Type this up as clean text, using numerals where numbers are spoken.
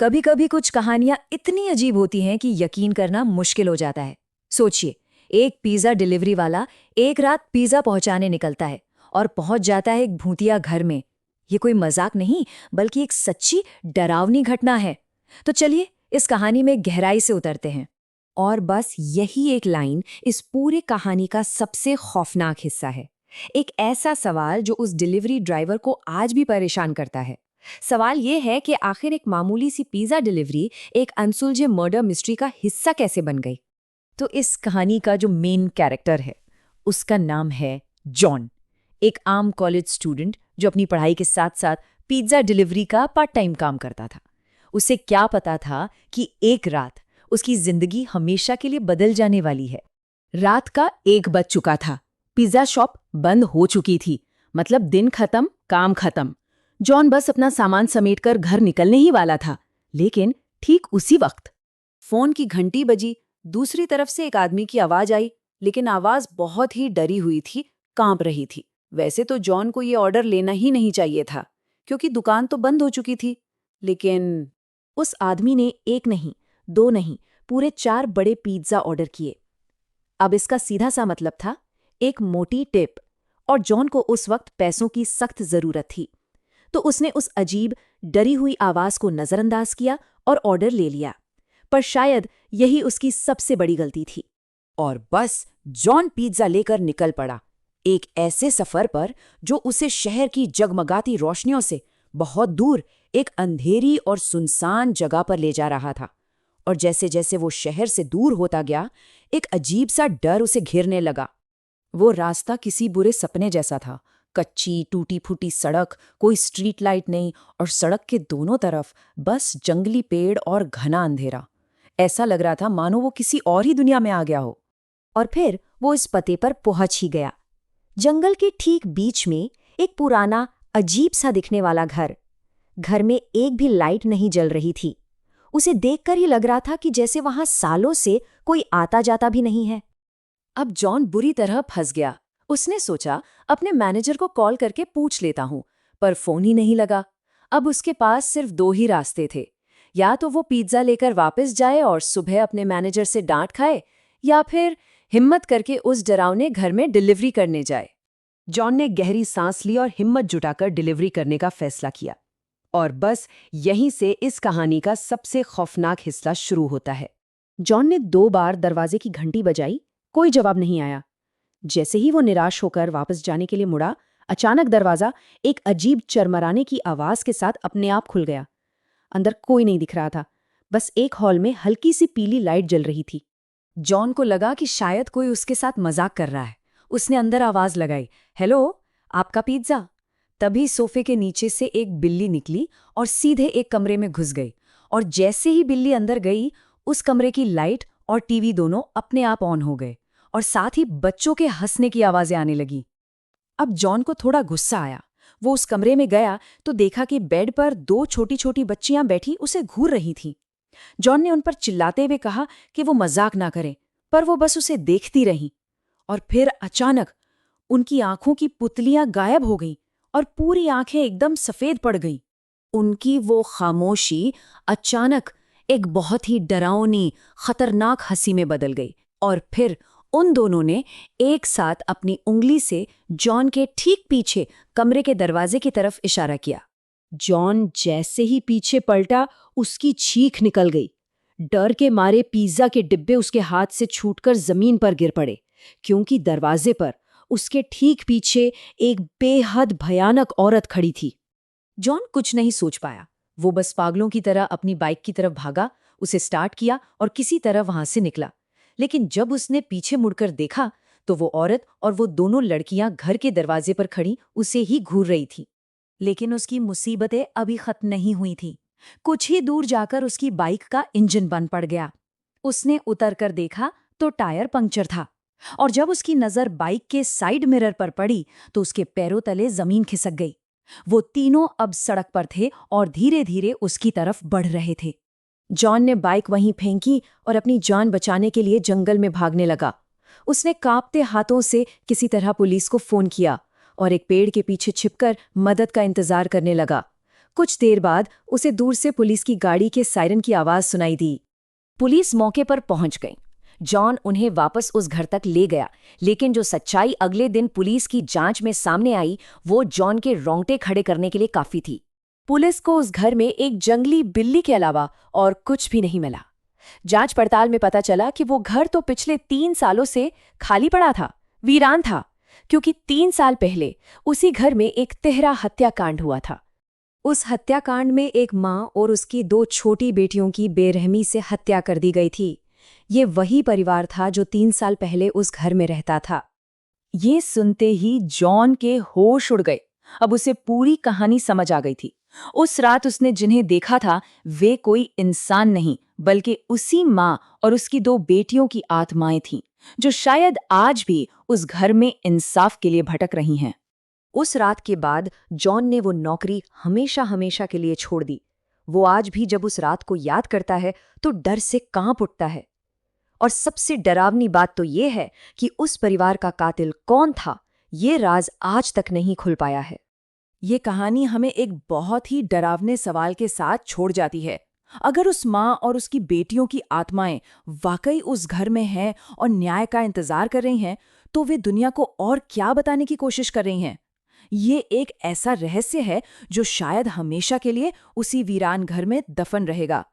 कभी कभी कुछ कहानियां इतनी अजीब होती हैं कि यकीन करना मुश्किल हो जाता है। सोचिए, एक पिज्जा डिलीवरी वाला एक रात पिज्जा पहुंचाने निकलता है और पहुंच जाता है एक भूतिया घर में। ये कोई मजाक नहीं, बल्कि एक सच्ची डरावनी घटना है। तो चलिए इस कहानी में गहराई से उतरते हैं। और बस यही एक लाइन इस पूरे कहानी का सबसे खौफनाक हिस्सा है। एक ऐसा सवाल जो उस डिलीवरी ड्राइवर को आज भी परेशान करता है। सवाल ये है कि आखिर एक मामूली सी पिज्जा डिलीवरी एक अनसुलझे मर्डर मिस्ट्री का हिस्सा कैसे बन गई। तो इस कहानी का जो मेन कैरेक्टर है, उसका नाम है जॉन। एक आम कॉलेज स्टूडेंट जो अपनी पढ़ाई के साथ साथ पिज्जा डिलीवरी का पार्ट टाइम काम करता था। उसे क्या पता था कि एक रात उसकी जिंदगी हमेशा के लिए बदल जाने वाली है। रात का 1 बज चुका था। पिज्जा शॉप बंद हो चुकी थी। मतलब दिन खत्म, काम खत्म। जॉन बस अपना सामान समेटकर घर निकलने ही वाला था। लेकिन ठीक उसी वक्त फोन की घंटी बजी। दूसरी तरफ से एक आदमी की आवाज आई, लेकिन आवाज बहुत ही डरी हुई थी, कांप रही थी। वैसे तो जॉन को ये ऑर्डर लेना ही नहीं चाहिए था, क्योंकि दुकान तो बंद हो चुकी थी। लेकिन उस आदमी ने एक नहीं, 2 नहीं, पूरे 4 बड़े पिज्जा ऑर्डर किए। अब इसका सीधा सा मतलब था एक मोटी टिप, और जॉन को उस वक्त पैसों की सख्त जरूरत थी। तो उसने उस अजीब डरी हुई आवाज को नजरअंदाज किया और ऑर्डर ले लिया। पर शायद यही उसकी सबसे बड़ी गलती थी। और बस जॉन पिज्जा लेकर निकल पड़ा, एक ऐसे सफर पर जो उसे शहर की जगमगाती रोशनियों से बहुत दूर एक अंधेरी और सुनसान जगह पर ले जा रहा था। और जैसे जैसे वो शहर से दूर होता गया, एक अजीब सा डर उसे घेरने लगा। वो रास्ता किसी बुरे सपने जैसा था। कच्ची टूटी फूटी सड़क, कोई स्ट्रीट लाइट नहीं, और सड़क के दोनों तरफ बस जंगली पेड़ और घना अंधेरा। ऐसा लग रहा था मानो वो किसी और ही दुनिया में आ गया हो। और फिर वो इस पते पर पहुंच ही गया। जंगल के ठीक बीच में एक पुराना अजीब सा दिखने वाला घर। घर में एक भी लाइट नहीं जल रही थी। उसे देखकर ही लग रहा था कि जैसे वहां सालों से कोई आता जाता भी नहीं है। अब जॉन बुरी तरह फंस गया। उसने सोचा अपने मैनेजर को कॉल करके पूछ लेता हूं, पर फोन ही नहीं लगा। अब उसके पास सिर्फ 2 ही रास्ते थे। या तो वो पिज्जा लेकर वापस जाए और सुबह अपने मैनेजर से डांट खाए, या फिर हिम्मत करके उस डरावने घर में डिलीवरी करने जाए। जॉन ने गहरी सांस ली और हिम्मत जुटाकर डिलीवरी करने का फैसला किया। और बस यहीं से इस कहानी का सबसे खौफनाक हिस्सा शुरू होता है। जॉन ने 2 बार दरवाजे की घंटी बजाई, कोई जवाब नहीं आया। जैसे ही वो निराश होकर वापस जाने के लिए मुड़ा, अचानक दरवाजा एक अजीब चरमराने की आवाज के साथ अपने आप खुल गया। अंदर कोई नहीं दिख रहा था, बस एक हॉल में हल्की सी पीली लाइट जल रही थी। जॉन को लगा कि शायद कोई उसके साथ मजाक कर रहा है। उसने अंदर आवाज लगाई, हेलो, आपका पिज्जा। तभी सोफे के नीचे से एक बिल्ली निकली और सीधे एक कमरे में घुस गई। और जैसे ही बिल्ली अंदर गई, उस कमरे की लाइट और टीवी दोनों अपने आप ऑन हो गए, और साथ ही बच्चों के हंसने की आवाजें आने लगी। अब जॉन को थोड़ा गुस्सा आया। वो उस कमरे में गया तो देखा कि बेड पर 2 छोटी छोटी बच्चियां बैठी उसे घूर रही थीं। जॉन ने उन पर चिल्लाते हुए कहा कि वो मजाक ना करें, पर वो बस उसे देखती रहीं। और फिर अचानक उनकी आंखों की पुतलियां गायब हो गईं और पूरी आंखें एकदम सफेद पड़ गईं। उनकी वो खामोशी अचानक एक बहुत ही डरावनी, खतरनाक हंसी में बदल गई। और फिर उन दोनों ने एक साथ अपनी उंगली से जॉन के ठीक पीछे कमरे के दरवाजे की तरफ इशारा किया। जॉन जैसे ही पीछे पलटा, उसकी चीख निकल गई। डर के मारे पिज्जा के डिब्बे उसके हाथ से छूटकर जमीन पर गिर पड़े, क्योंकि दरवाजे पर उसके ठीक पीछे एक बेहद भयानक औरत खड़ी थी। जॉन कुछ नहीं सोच पाया। वो बस पागलों की तरह अपनी बाइक की तरफ भागा, उसे स्टार्ट किया और किसी तरह वहां से निकला। लेकिन जब उसने पीछे मुड़कर देखा तो वो औरत और वो दोनों लड़कियां घर के दरवाजे पर खड़ी उसे ही घूर रही थी। लेकिन उसकी मुसीबतें अभी खत्म नहीं हुई थी। कुछ ही दूर जाकर उसकी बाइक का इंजन बंद पड़ गया। उसने उतरकर देखा तो टायर पंक्चर था, और जब उसकी नजर बाइक के साइड मिरर पर पड़ी तो उसके पैरों तले जमीन खिसक गई। वो तीनों अब सड़क पर थे और धीरे धीरे उसकी तरफ बढ़ रहे थे। जॉन ने बाइक वहीं फेंकी और अपनी जान बचाने के लिए जंगल में भागने लगा। उसने कांपते हाथों से किसी तरह पुलिस को फोन किया और एक पेड़ के पीछे छिपकर मदद का इंतजार करने लगा। कुछ देर बाद उसे दूर से पुलिस की गाड़ी के सायरन की आवाज सुनाई दी। पुलिस मौके पर पहुंच गई। जॉन उन्हें वापस उस घर तक ले गया, लेकिन जो सच्चाई अगले दिन पुलिस की जांच में सामने आई वो जॉन के रोंगटे खड़े करने के लिए काफी थी। पुलिस को उस घर में एक जंगली बिल्ली के अलावा और कुछ भी नहीं मिला। जांच पड़ताल में पता चला कि वो घर तो पिछले 3 सालों से खाली पड़ा था, वीरान था, क्योंकि 3 साल पहले उसी घर में एक तिहरा हत्याकांड हुआ था। उस हत्याकांड में एक मां और उसकी 2 छोटी बेटियों की बेरहमी से हत्या कर दी गई थी। ये वही परिवार था जो 3 साल पहले उस घर में रहता था। ये सुनते ही जॉन के होश उड़ गए। अब उसे पूरी कहानी समझ आ गई थी। उस रात उसने जिन्हें देखा था वे कोई इंसान नहीं, बल्कि उसी माँ और उसकी 2 बेटियों की आत्माएं थीं, जो शायद आज भी उस घर में इंसाफ के लिए भटक रही हैं। उस रात के बाद जॉन ने वो नौकरी हमेशा हमेशा के लिए छोड़ दी। वो आज भी जब उस रात को याद करता है तो डर से कांप उठता है। और सबसे डरावनी बात तो ये है कि उस परिवार का कातिल कौन था, ये राज आज तक नहीं खुल पाया है। ये कहानी हमें एक बहुत ही डरावने सवाल के साथ छोड़ जाती है। अगर उस माँ और उसकी बेटियों की आत्माएं वाकई उस घर में हैं और न्याय का इंतजार कर रही हैं, तो वे दुनिया को और क्या बताने की कोशिश कर रही हैं? ये एक ऐसा रहस्य है जो शायद हमेशा के लिए उसी वीरान घर में दफन रहेगा।